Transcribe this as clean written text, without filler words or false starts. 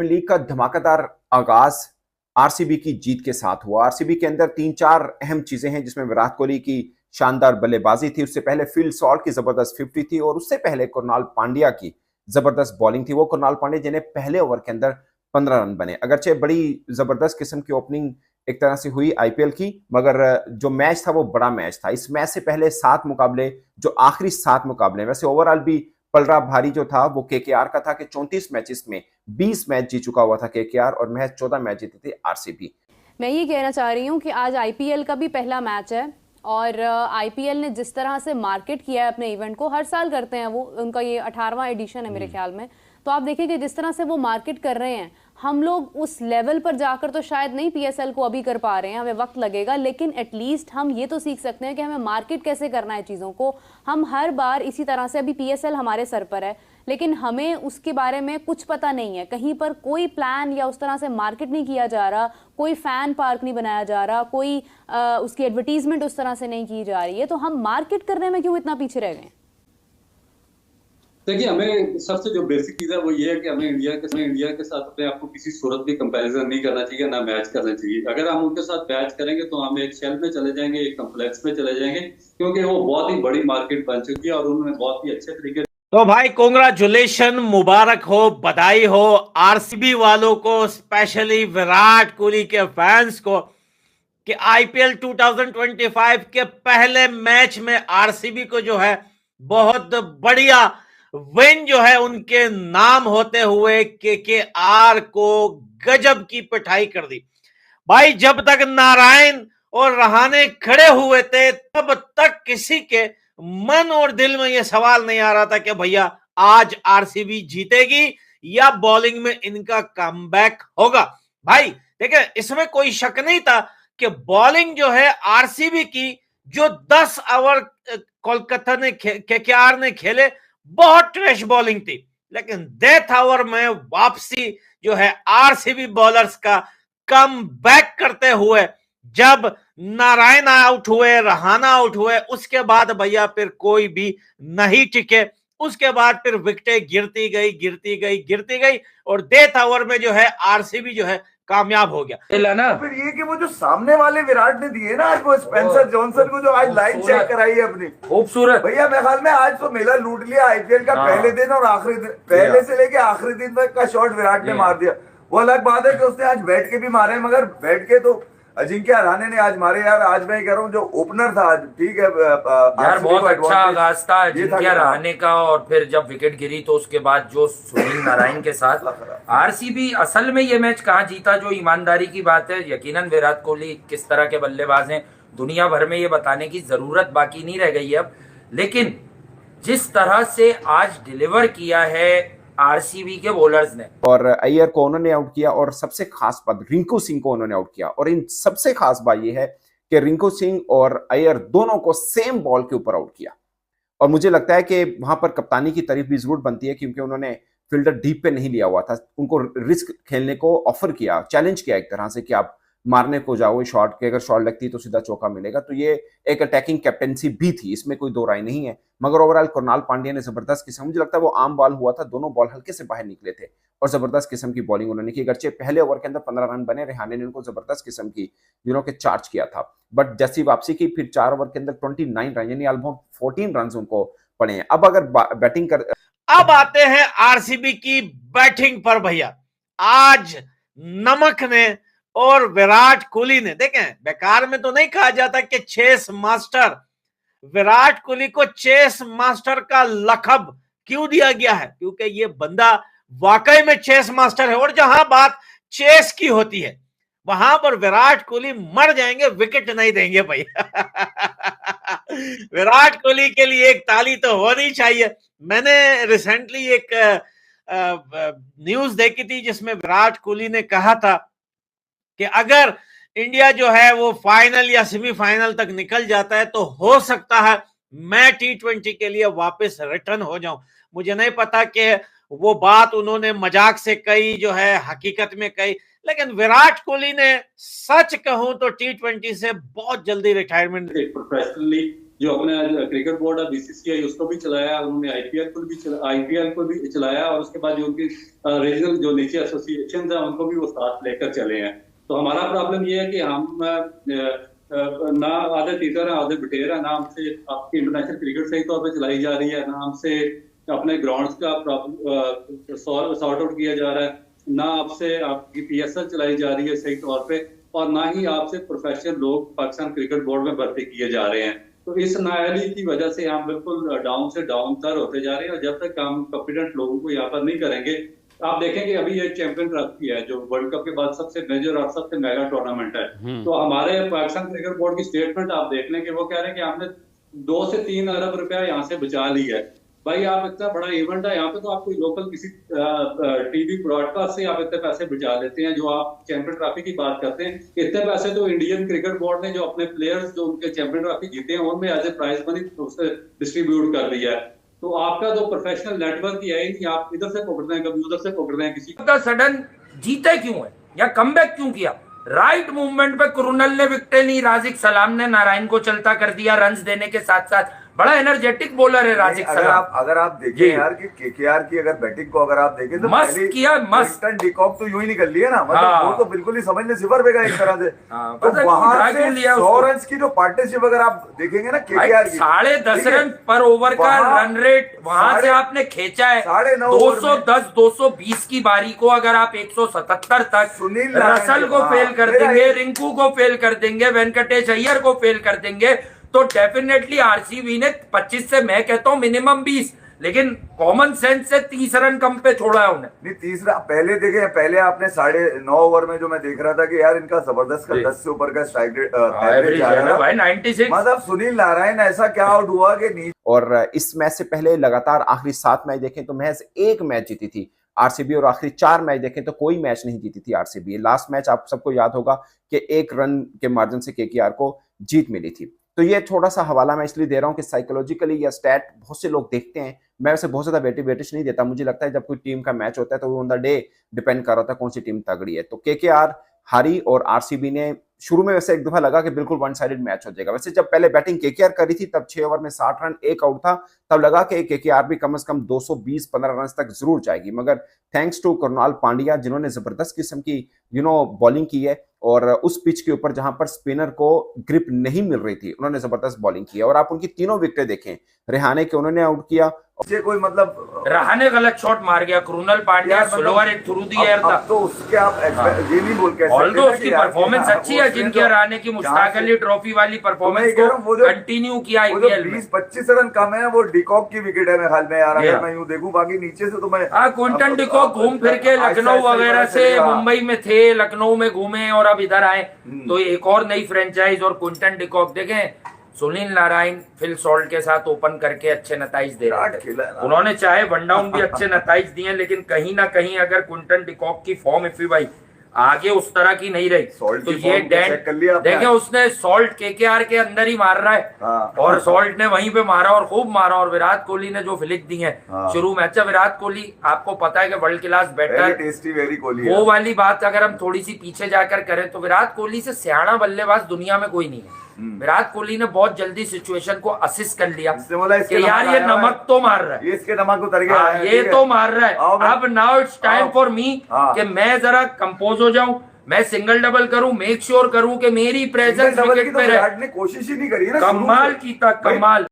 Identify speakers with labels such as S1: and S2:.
S1: League का धमाकेदार आगाज आरसीबी की जीत के साथ हुआ। आरसीबी के अंदर तीन चार अहम चीजें हैं, जिसमें विराट कोहली की शानदार बल्लेबाजी थी, उससे पहले फिल सॉल्ट की जबरदस्त 50 थी, और उससे पहले कुणाल पांड्या की जबरदस्त बॉलिंग थी। वो कुणाल पांड्या जिन्हें पहले ओवर के अंदर 15 रन बने। अगरचे बड़ी जबरदस्त किस्म की ओपनिंग एक तरह से हुई आईपीएल की, मगर जो मैच था वो बड़ा मैच था। इस मैच से पहले 7 मुकाबले, जो आखिरी 7 मुकाबले, वैसे ओवरऑल भी पलड़ा भारी जो था वो केकेआर का था कि 34 मैचेस में 20 मैच जीत चुका हुआ था केकेआर, और महज 14 मैच जीती थी आरसीबी।
S2: मैं ये कहना चाह रही हूँ कि आज आईपीएल का भी पहला मैच है और आईपीएल ने जिस तरह से मार्केट किया है अपने इवेंट को, हर साल करते हैं वो, उनका ये 18वां एडिशन है मेरे ख्याल में। तो आप देखिए कि जिस तरह से वो मार्केट कर रहे हैं, हम लोग उस लेवल पर जाकर तो शायद नहीं पीएसएल को अभी कर पा रहे हैं, हमें वक्त लगेगा, लेकिन एटलीस्ट हम ये तो सीख सकते हैं कि हमें मार्केट कैसे करना है चीज़ों को। हम हर बार इसी तरह से, अभी पीएसएल हमारे सर पर है लेकिन हमें उसके बारे में कुछ पता नहीं है, कहीं पर कोई प्लान या उस तरह से मार्केट नहीं किया जा रहा, कोई फैन पार्क नहीं बनाया जा रहा, कोई उसकी एडवर्टीजमेंट उस तरह से नहीं की जा रही है, तो हम मार्केट करने में क्यों इतना पीछे रह गए?
S3: देखिए, हमें सबसे जो बेसिक चीज है वो ये है कि हमें इंडिया के साथ अपने आप को किसी सूरत भी कंपैरिजन नहीं करना चाहिए, ना मैच करना चाहिए। अगर हम उनके साथ मैच करेंगे तो हम एक शेल में चले जाएंगे, एक कम्प्लेक्स में चले जाएंगे, क्योंकि वो बहुत ही बड़ी मार्केट बन चुकी है और उन्होंने बहुत ही अच्छे तरीके।
S4: तो भाई कांग्रेचुलेशन, मुबारक हो, बधाई हो आरसीबी वालों को, स्पेशली विराट कोहली के फैंस को, कि आईपीएल 2025 के पहले मैच में आरसीबी को जो है बहुत बढ़िया विन जो है उनके नाम होते हुए केकेआर को गजब की पिटाई कर दी। भाई जब तक नारायण और रहाणे खड़े हुए थे तब तक किसी के मन और दिल में यह सवाल नहीं आ रहा था कि भैया आज आरसीबी जीतेगी या बॉलिंग में इनका कमबैक होगा। भाई देखिए, इसमें कोई शक नहीं था कि बॉलिंग जो है आरसीबी की, जो 10 ओवर कोलकाता ने केकेआर ने खेले, बहुत ट्रैश बॉलिंग थी, लेकिन डेथ ओवर में वापसी जो है आरसीबी बॉलर्स का कम बैक करते हुए, जब नारायण आउट हुए, रहाना आउट हुए, उसके बाद भैया फिर कोई भी नहीं टिके। उसके बाद फिर विकेटें गिरती गई और डेथ ओवर में जो है आरसीबी जो है कामयाब हो गया
S5: ना। फिर ये कि वो जो सामने वाले विराट ने दिए ना आज, वो स्पेंसर जॉनसन को जो आज लाइन चेक कराई है अपनी, खूबसूरत भैया। मेरे ख्याल में आज तो मेला लूट लिया आईपीएल का। पहले दिन और आखिरी दिन, पहले से लेके आखिरी दिन तक का शॉट विराट ने मार दिया। वो अलग बात है कि उसने आज बैठ के भी मारे, मगर बैठ के तो अजिंक्य रहाणे ने आज मारे यार। आज मैं कह रहा हूँ जो ओपनर था आज, ठीक है
S6: यार, बहुत अच्छा आगाज था अजिंक्य रहाणे का, और फिर जब विकेट गिरी तो उसके बाद जो सुनील नारायण के साथ आरसीबी असल में ये मैच कहाँ जीता, जो ईमानदारी की बात है। यकीनन विराट कोहली किस तरह के बल्लेबाज हैं दुनिया भर में ये बताने की जरूरत बाकी नहीं रह गई है अब, लेकिन जिस तरह से आज डिलीवर किया है आरसीबी के बॉलर्स ने,
S1: और अय्यर को उन्होंने आउट किया, और सबसे खास बात रिंकू सिंह को उन्होंने आउट किया। और इन सबसे खास बात यह है कि रिंकू सिंह और अय्यर दोनों को सेम बॉल के ऊपर आउट किया। और मुझे लगता है कि वहां पर कप्तानी की तारीफ भी जरूर बनती है, क्योंकि उन्होंने फील्डर डीप पे नहीं लिया हुआ था, उनको रिस्क खेलने को ऑफर किया, चैलेंज किया एक तरह से कि आप मारने को जाओ शॉट के, अगर शॉट लगती तो सीधा चौका मिलेगा। तो ये एक अटैकिंग कैप्टेंसी भी थी, इसमें कोई दो राय नहीं है। मगर ओवरऑल कुणाल पांड्या ने जबरदस्त किस्म, मुझे लगता है वो आम बॉल हुआ था, दोनों बॉल हल्के से बाहर निकले थे और जबरदस्त किस्म की बॉलिंग उन्होंने की। अगरचे पहले ओवर के अंदर 15 रन बने, रहाणे ने उनको जबरदस्त किस्म की के चार्ज किया था, बट जैसी वापसी की फिर 4 ओवर के अंदर 29 रन, यानी ऑलमोस्ट 14 रन उनको पड़े हैं। अब अगर बैटिंग कर,
S4: अब आते हैं आरसीबी की बैटिंग पर। भैया आज नमक ने और विराट कोहली ने, देखें बेकार में तो नहीं कहा जाता कि चेस मास्टर, विराट कोहली को चेस मास्टर का लक़ब क्यों दिया गया है, क्योंकि ये बंदा वाकई में चेस मास्टर है। और जहां बात चेस की होती है वहां पर विराट कोहली मर जाएंगे, विकेट नहीं देंगे भैया। विराट कोहली के लिए एक ताली तो होनी चाहिए। मैंने रिसेंटली एक न्यूज देखी थी जिसमें विराट कोहली ने कहा था कि अगर इंडिया जो है वो फाइनल या सेमीफाइनल तक निकल जाता है तो हो सकता है मैं टी20 के लिए वापस रिटर्न हो जाऊं। मुझे नहीं पता कि वो बात उन्होंने मजाक से कही जो है हकीकत में कही, लेकिन विराट कोहली ने सच कहूं तो टी20 से बहुत जल्दी रिटायरमेंट।
S3: प्रोफेशनली जो अपने क्रिकेट बोर्ड है बीसीसीआई उसको भी चलाया, उन्होंने आईपीएल को भी चलाया, और उसके बाद जो उनकी रीजनल जो नीचे एसोसिएशन है उनको भी वो साथ लेकर चले हैं। तो हमारा प्रॉब्लम ये है कि हम ना आधे टीचर हैं आधे बिटेर है, ना हमसे आपकी इंटरनेशनल क्रिकेट सही तौर पे चलाई जा रही है, ना हमसे अपने ग्राउंड्स का सॉर्ट आउट किया जा रहा है, ना आपसे आपकी पीएसएल चलाई जा रही है सही तौर पे, और ना ही आपसे प्रोफेशनल लोग पाकिस्तान क्रिकेट बोर्ड में भर्ती किए जा रहे हैं। तो इस नाअहली की वजह से हम बिल्कुल डाउन से डाउन तर होते जा रहे हैं, और जब तक हम कॉम्पिटेंट लोगों को यहाँ पर नहीं करेंगे, आप देखेंगे अभी ये चैंपियन ट्रॉफी है जो वर्ल्ड कप के बाद सबसे मेजर और सबसे मेगा टूर्नामेंट है। तो हमारे पाकिस्तान क्रिकेट बोर्ड की स्टेटमेंट आप देख लें कि वो कह रहे हैं कि हमने 2 से 3 अरब रुपया यहाँ से बचा ली है। भाई आप इतना बड़ा इवेंट है यहाँ पे, तो आप कोई लोकल किसी टीवी ब्रॉडकास्ट से आप इतने पैसे बचा लेते हैं। जो आप चैंपियन ट्रॉफी की बात करते हैं, इतने पैसे तो इंडियन क्रिकेट बोर्ड ने जो अपने प्लेयर्स जो उनके चैंपियन ट्रॉफी जीते हैं उनमें एज ए प्राइज मनी उससे डिस्ट्रीब्यूट कर दिया है। तो आपका जो प्रोफेशनल नेटवर्क ही है नहीं, आप इधर से पकड़ते हैं कभी उधर से पकड़ते हैं, किसी
S6: सडन जीते क्यों है या कमबैक क्यों किया? राइट मूवमेंट पे कुरुनल ने विकेटें ली, राजिक सलाम ने नारायण को चलता कर दिया, रन्स देने के साथ साथ बड़ा एनर्जेटिक बॉलर है राजिक सलाम।
S5: अगर आप देखें यार कि केकेआर की अगर बैटिंग को अगर आप देखें तो
S6: मस्त किया, मस्त
S5: डिकॉक तो यूं ही निकल लिया ना, मतलब वो तो बिल्कुल ही समझ ले सिफर पे गया एक तरह से। तो वहां से 100 रन की जो पार्टनरशिप अगर आप देखेंगे ना केकेआर की
S6: 10.5 रन पर ओवर का रन रेट वहां से आपने खींचा है 210 220 की बारी को अगर आप 177 तक
S5: सुनील
S6: रसल को फेल कर देंगे, रिंकू को फेल कर देंगे, वेंकटेश अय्यर को फेल कर देंगे, तो डेफिनेटली आरसीबी ने 25 से मैं कहता हूं मिनिमम 20, लेकिन कॉमन सेंस से 30 रन कम पे छोड़ा है उन्हें।
S5: नहीं तीसरा पहले देखे, पहले आपने 9.5 ओवर में जो मैं देख रहा था कि यार इनका जबरदस्त का 10 से ऊपर का स्ट्राइक रेट
S6: भाई 96,
S5: मतलब सुनील नारायण ऐसा क्या आउट हुआ कि नहीं।
S1: और इस मैच से पहले लगातार आखिरी 7 मैच देखें तो महज 1 मैच जीती थी आरसीबी, और आखिरी 4 मैच देखें तो कोई मैच नहीं जीती थी आरसीबी। लास्ट मैच आप सबको याद होगा कि 1 रन के मार्जिन से केकेआर को जीत मिली थी। तो ये थोड़ा सा हवाला मैं इसलिए दे रहा हूं कि साइकोलॉजिकली या स्टैट बहुत से लोग देखते हैं, मैं वैसे बहुत ज्यादा वेटेज नहीं देता। मुझे लगता है जब कोई टीम का मैच होता है तो वो ऑन द डे डिपेंड कर रहा था कौन सी टीम तगड़ी है। तो केकेआर हारी और आरसीबी ने शुरू में वैसे एक दफा लगा कि बिल्कुल वन साइडेड मैच हो जाएगा। वैसे जब पहले बैटिंग केकेआर करी थी तब 6 ओवर में 60 रन 1 आउट था, तब लगा कि केकेआर भी कम से कम 220-15 रन तक जरूर जाएगी, मगर थैंक्स टू कृणाल पांड्या जिन्होंने जबरदस्त किस्म की बॉलिंग की है, और उस पिच के ऊपर जहां पर स्पिनर को ग्रिप नहीं मिल रही थी उन्होंने जबरदस्त बॉलिंग की है। और आप उनकी तीनों विकेटें देखें, रेहाने के उन्होंने आउट किया,
S5: कोई मतलब
S6: रहाने गलत शॉट मार गया, कृणाल पांड्या स्लोअर एक थ्रू दिया था,
S5: तो उसके आप ये नहीं बोल के
S6: ऑल्दो उसकी परफॉर्मेंस अच्छी है, जिनके रहाने की मुश्ताक अली ट्रॉफी वाली परफॉर्मेंस को कंटिन्यू किया आईपीएल में।
S5: 20-25 रन कम है, वो डिकॉक की विकेट है मेरे ख्याल में यार, अगर मैं यूं देखूं, बाकी नीचे से तो मैं
S6: क्विंटन डिकॉक घूम फिर के लखनऊ वगैरह से मुंबई में थे, लखनऊ में घूमे और अब इधर आए, तो एक और नई फ्रेंचाइज। और क्विंटन डिकॉक देखें, सुनील नारायण फिल सॉल्ट के साथ ओपन करके अच्छे नताइज दे रहे थे, उन्होंने चाहे वन डाउन भी अच्छे नताइज दिए, लेकिन कहीं ना कहीं अगर क्विंटन डिकॉक की फॉर्म इफी भाई आगे उस तरह की नहीं रही, तो ये डेंट देखें, उसने सॉल्ट केकेआर के अंदर ही मार रहा है, और सॉल्ट ने वहीं पे मारा और खूब मारा। और विराट कोहली ने जो फ्लिक दी है शुरू में, अच्छा विराट कोहली आपको पता है कि वर्ल्ड क्लास बैटर, वो वाली बात अगर हम थोड़ी सी पीछे जाकर करें तो विराट कोहली से सियाना बल्लेबाज दुनिया में कोई नहीं है। विराट कोहली ने बहुत जल्दी सिचुएशन को असिस्ट कर लिया कि यार ये नमक तो मार रहा है,
S5: इसके नमक उतर गया,
S6: ये तो मार रहा है, अब now it's time for me कि मैं जरा कंपोज हो जाऊं, मैं सिंगल डबल करूं, मेक श्योर करूं कि मेरी प्रेजेंस विकेट पे रहे।
S5: कोशिश ही नहीं करी ना,
S6: कमाल की तक कमाल।